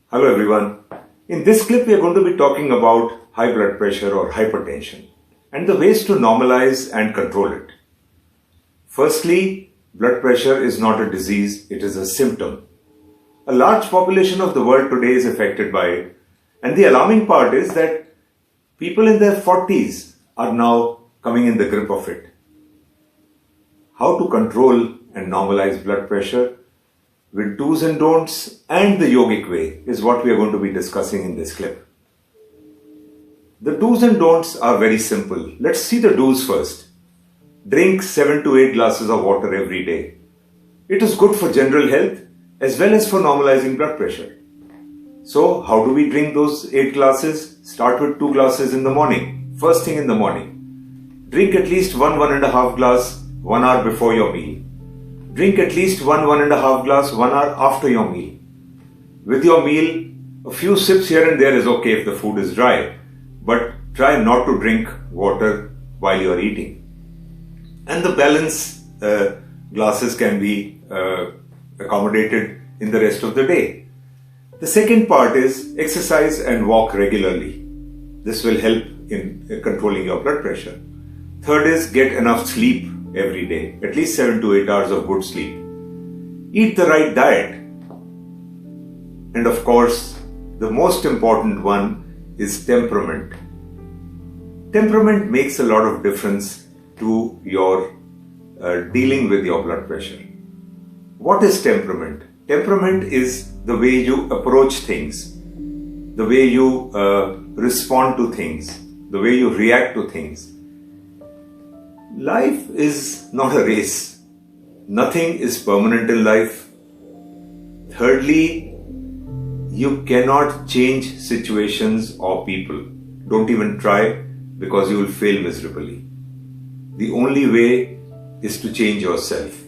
Hello everyone. In this clip we are going to be talking about high blood pressure or hypertension and the ways to normalize and control it. Firstly, blood pressure is not a disease, it is a symptom. A large population of the world today is affected by it, and the alarming part is that people in their 40s are now coming in the grip of it. How to control and normalize blood pressure with do's and don'ts and the yogic way is what we are going to be discussing in this clip. The do's and don'ts are very simple. Let's see the do's first. Drink 7 to 8 glasses of water every day. It is good for general health as well as for normalizing blood pressure. So how do we drink those 8 glasses? Start with 2 glasses in the morning, first thing in the morning. Drink at least 1.5 glass 1 hour before your meal. Drink at least 1.5 glass 1 hour after your meal. With your meal, a few sips here and there is okay if the food is dry, but try not to drink water while you are eating. And the balance glasses can be accommodated in the rest of the day. The second part is exercise and walk regularly. This will help in controlling your blood pressure. Third is get enough sleep every day, at least 7 to 8 hours of good sleep. Eat the right diet. And of course, the most important one is temperament. Temperament makes a lot of difference to your dealing with your blood pressure. What is temperament? Temperament is the way you approach things, the way you respond to things, the way you react to things. Life is not a race. Nothing is permanent in life. Thirdly, you cannot change situations or people. Don't even try, because you will fail miserably. The only way is to change yourself.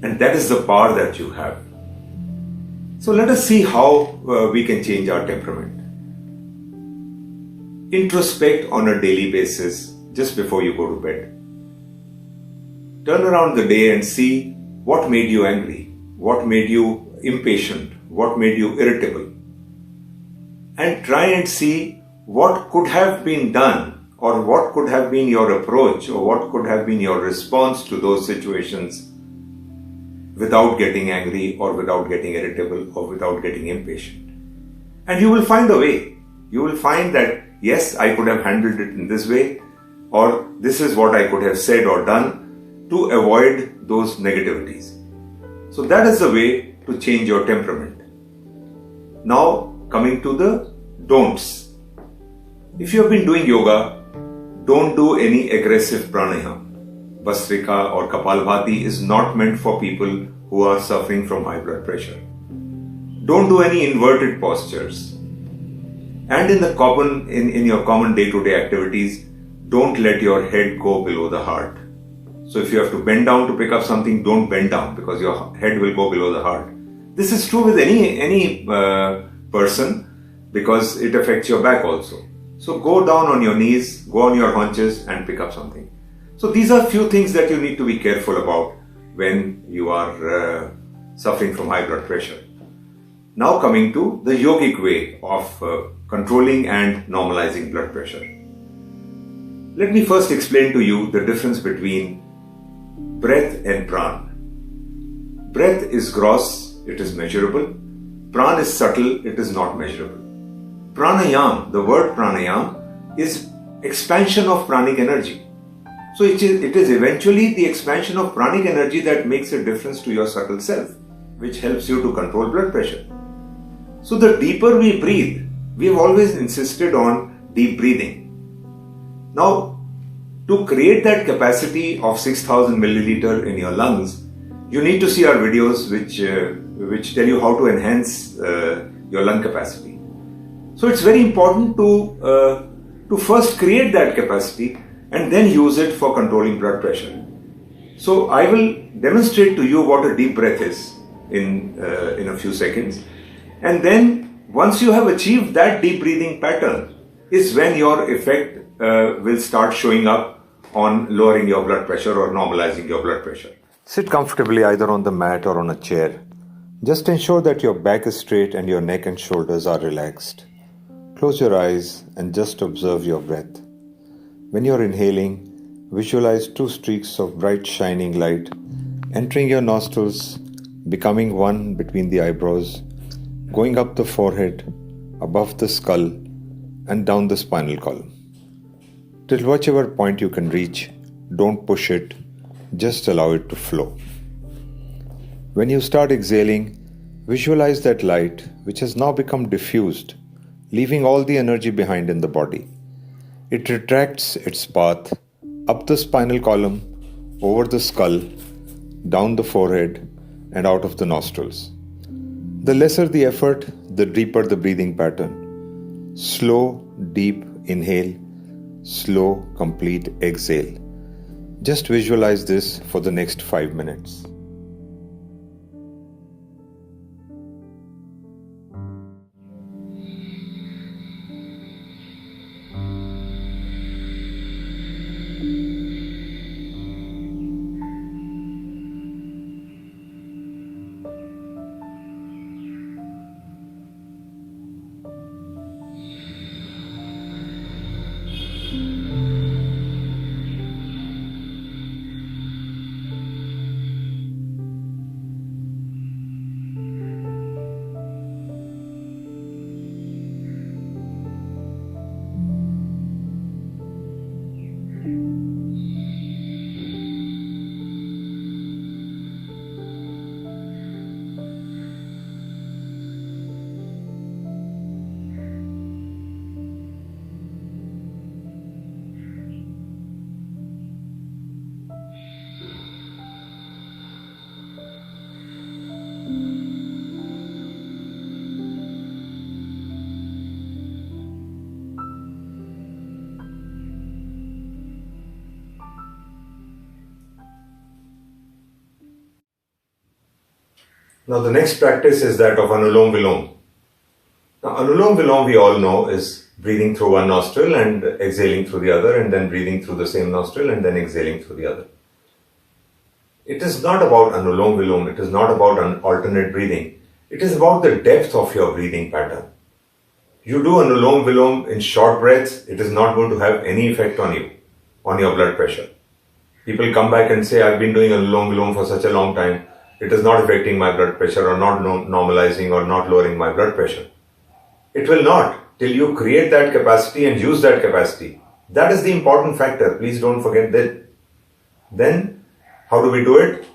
And that is the power that you have. So let us see how we can change our temperament. Introspect on a daily basis just before you go to bed. Turn around the day and see what made you angry, what made you impatient, what made you irritable. And try and see what could have been done, or what could have been your approach, or what could have been your response to those situations without getting angry, or without getting irritable, or without getting impatient. And you will find a way. You will find that, yes, I could have handled it in this way, or this is what I could have said or done to avoid those negativities. So that is the way to change your temperament. Now coming to the don'ts. If you have been doing yoga, don't do any aggressive pranayama. Bhastrika or Kapalbhati is not meant for people who are suffering from high blood pressure. Don't do any inverted postures. And in your common day-to-day activities, don't let your head go below the heart. So if you have to bend down to pick up something, don't bend down, because your head will go below the heart. This is true with any person, because it affects your back also. So go down on your knees, go on your haunches and pick up something. So these are few things that you need to be careful about when you are suffering from high blood pressure. Now coming to the yogic way of controlling and normalizing blood pressure. Let me first explain to you the difference between breath and pran. Breath is gross, it is measurable. Pran is subtle, it is not measurable. Pranayam, the word pranayam, is expansion of pranic energy. So it is eventually the expansion of pranic energy that makes a difference to your subtle self, which helps you to control blood pressure. So the deeper we breathe, we have always insisted on deep breathing. Now, to create that capacity of 6,000 milliliter in your lungs, you need to see our videos which tell you how to enhance your lung capacity. So it's very important to first create that capacity and then use it for controlling blood pressure. So I will demonstrate to you what a deep breath is in a few seconds. And then once you have achieved that deep breathing pattern is when your effect will start showing up on lowering your blood pressure or normalizing your blood pressure. Sit comfortably either on the mat or on a chair. Just ensure that your back is straight and your neck and shoulders are relaxed. Close your eyes and just observe your breath. When you're inhaling, visualize two streaks of bright shining light entering your nostrils, becoming one between the eyebrows, going up the forehead, above the skull, and down the spinal column. Till whichever point you can reach, don't push it, just allow it to flow. When you start exhaling, visualize that light which has now become diffused, leaving all the energy behind in the body. It retracts its path up the spinal column, over the skull, down the forehead, and out of the nostrils. The lesser the effort, the deeper the breathing pattern. Slow, deep inhale, slow, complete exhale. Just visualize this for the next 5 minutes. Now the next practice is that of Anulom Vilom. Now Anulom Vilom we all know is breathing through one nostril and exhaling through the other, and then breathing through the same nostril and then exhaling through the other. It is not about Anulom Vilom, it is not about an alternate breathing. It is about the depth of your breathing pattern. You do Anulom Vilom in short breaths, it is not going to have any effect on you, on your blood pressure. People come back and say, I've been doing Anulom Vilom for such a long time, it is not affecting my blood pressure or not normalizing or not lowering my blood pressure. It will not till you create that capacity and use that capacity. That is the important factor. Please don't forget that. Then, how do we do it?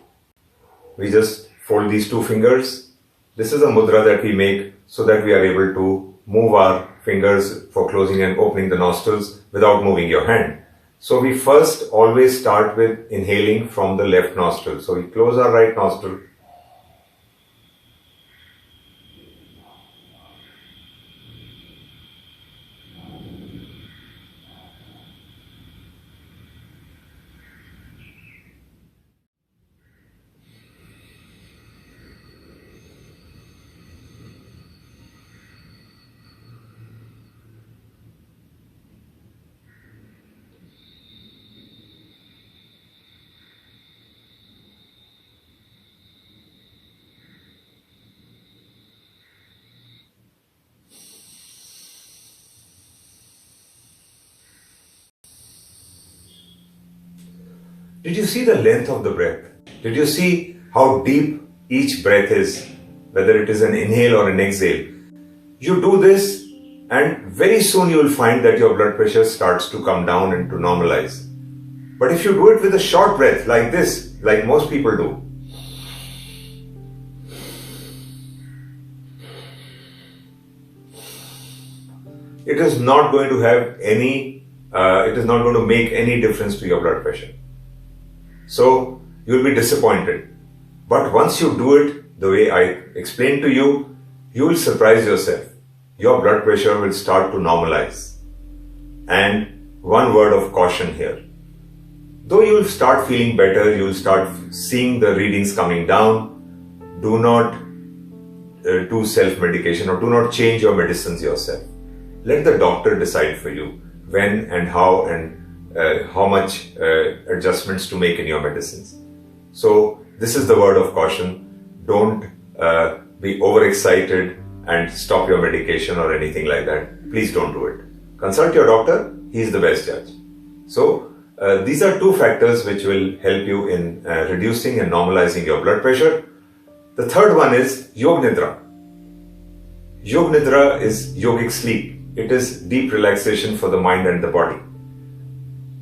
We just fold these two fingers. This is a mudra that we make so that we are able to move our fingers for closing and opening the nostrils without moving your hand. So we first always start with inhaling from the left nostril. So we close our right nostril. Did you see the length of the breath? Did you see how deep each breath is, whether it is an inhale or an exhale? You do this and very soon you will find that your blood pressure starts to come down and to normalize. But if you do it with a short breath like this, like most people do, it is not going to have any, it is not going to make any difference to your blood pressure. So you will be disappointed. But once you do it the way I explained to you, you will surprise yourself. Your blood pressure will start to normalize. And one word of caution here. Though you will start feeling better, you will start seeing the readings coming down, do not do self-medication or do not change your medicines yourself. Let the doctor decide for you when and how much adjustments to make in your medicines. So this is the word of caution. Don't be overexcited and stop your medication or anything like that. Please don't do it. Consult your doctor. He is the best judge. So, these are two factors which will help you in reducing and normalizing your blood pressure. The third one is Yog Nidra. Yog Nidra is yogic sleep. It is deep relaxation for the mind and the body.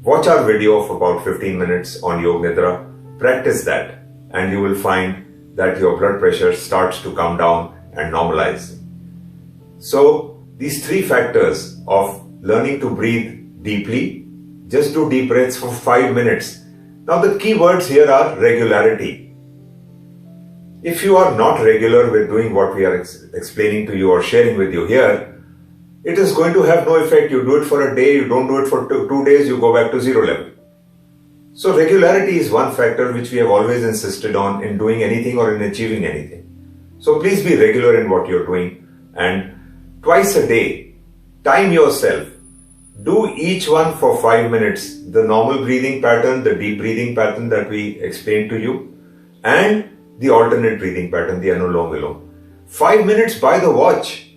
Watch our video of about 15 minutes on Yog Nidra. Practice that and you will find that your blood pressure starts to come down and normalize. So, these three factors of learning to breathe deeply, just do deep breaths for 5 minutes. Now the key words here are regularity. If you are not regular with doing what we are explaining to you or sharing with you here, it is going to have no effect. You do it for a day, you don't do it for 2 days, you go back to zero level. So regularity is one factor which we have always insisted on in doing anything or in achieving anything. So please be regular in what you're doing and twice a day, time yourself. Do each one for 5 minutes, the normal breathing pattern, the deep breathing pattern that we explained to you, and the alternate breathing pattern, the Anulom Vilom. 5 minutes by the watch.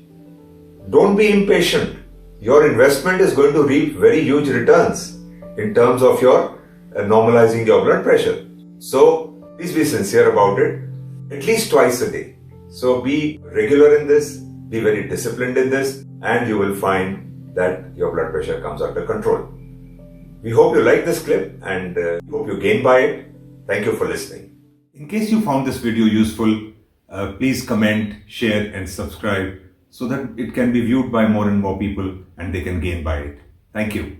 Don't be impatient. Your investment is going to reap very huge returns in terms of your normalizing your blood pressure. So please be sincere about it, at least twice a day. So be regular in this, be very disciplined in this, and you will find that your blood pressure comes under control. We hope you like this clip and hope you gain by it. Thank you for listening. In case you found this video useful, please comment, share and subscribe so that it can be viewed by more and more people and they can gain by it. Thank you.